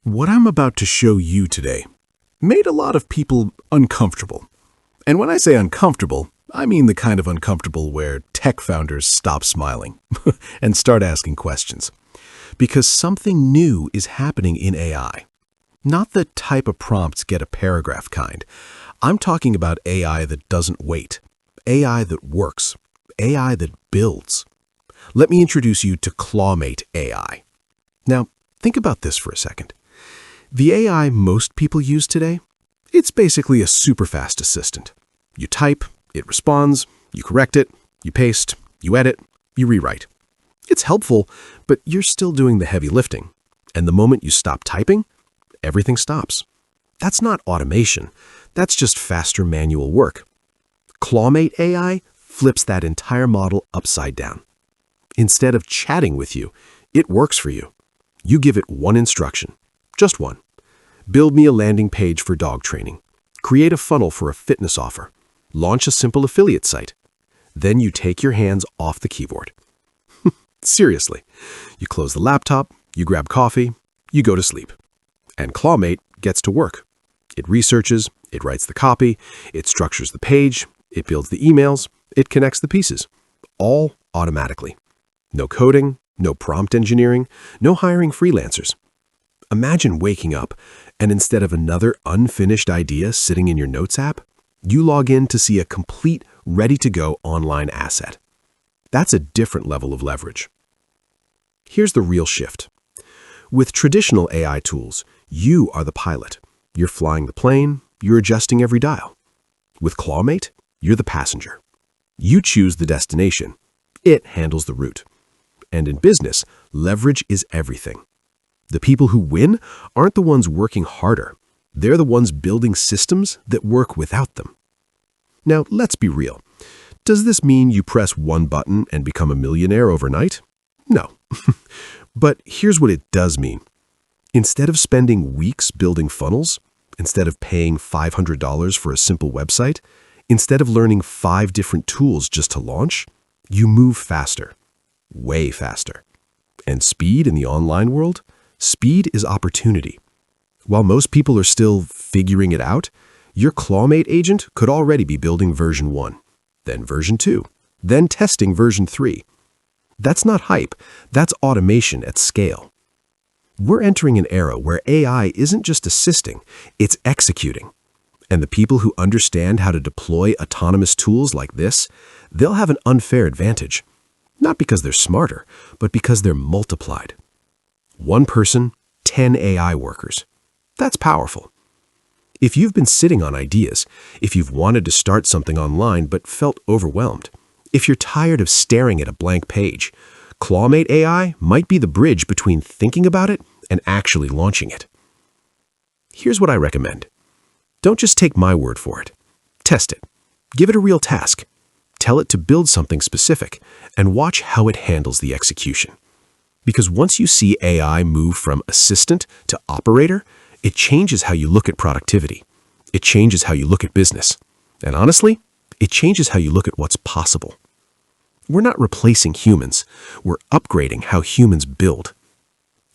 What I'm about to show you today made a lot of people uncomfortable. And when I say uncomfortable, I mean the kind of uncomfortable where tech founders stop smiling and start asking questions. Because something new is happening in AI. Not the type of prompts get a paragraph kind. I'm talking about AI that doesn't wait. AI that works. AI that builds. Let me introduce you to ClawMate AI. Now, think about this for a second. The AI most people use today, it's basically a super fast assistant. You type, it responds, you correct it, you paste, you edit, you rewrite. It's helpful, but you're still doing the heavy lifting. And the moment you stop typing, everything stops. That's not automation. That's just faster manual work. ClawMate AI flips that entire model upside down. Instead of chatting with you, it works for you. You give it one instruction. Just one. Build me a landing page for dog training. Create a funnel for a fitness offer. Launch a simple affiliate site. Then you take your hands off the keyboard. Seriously. You close the laptop, you grab coffee, you go to sleep. And ClawMate gets to work. It researches, it writes the copy, it structures the page, it builds the emails, it connects the pieces. All automatically. No coding, no prompt engineering, no hiring freelancers. Imagine waking up and instead of another unfinished idea sitting in your Notes app, you log in to see a complete, ready-to-go online asset. That's a different level of leverage. Here's the real shift. With traditional AI tools, you are the pilot. You're flying the plane, you're adjusting every dial. With ClawMate, you're the passenger. You choose the destination. It handles the route. And in business, leverage is everything. The people who win aren't the ones working harder. They're the ones building systems that work without them. Now, let's be real. Does this mean you press one button and become a millionaire overnight? No. But here's what it does mean. Instead of spending weeks building funnels, instead of paying $500 for a simple website, instead of learning 5 different tools just to launch, you move faster. Way faster. And speed in the online world? Speed is opportunity. While most people are still figuring it out, your ClawMate agent could already be building version 1, then version 2, then testing version 3. That's not hype, that's automation at scale. We're entering an era where AI isn't just assisting, it's executing. And the people who understand how to deploy autonomous tools like this, they'll have an unfair advantage. Not because they're smarter, but because they're multiplied. One person, 10 AI workers. That's powerful. If you've been sitting on ideas, if you've wanted to start something online but felt overwhelmed, if you're tired of staring at a blank page, ClawMate AI might be the bridge between thinking about it and actually launching it. Here's what I recommend. Don't just take my word for it. Test it. Give it a real task. Tell it to build something specific and watch how it handles the execution. Because once you see AI move from assistant to operator, it changes how you look at productivity. It changes how you look at business. And honestly, it changes how you look at what's possible. We're not replacing humans. We're upgrading how humans build.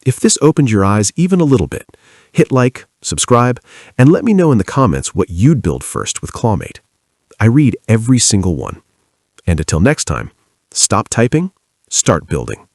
If this opened your eyes even a little bit, hit like, subscribe, and let me know in the comments what you'd build first with ClawMate. I read every single one. And until next time, stop typing, start building.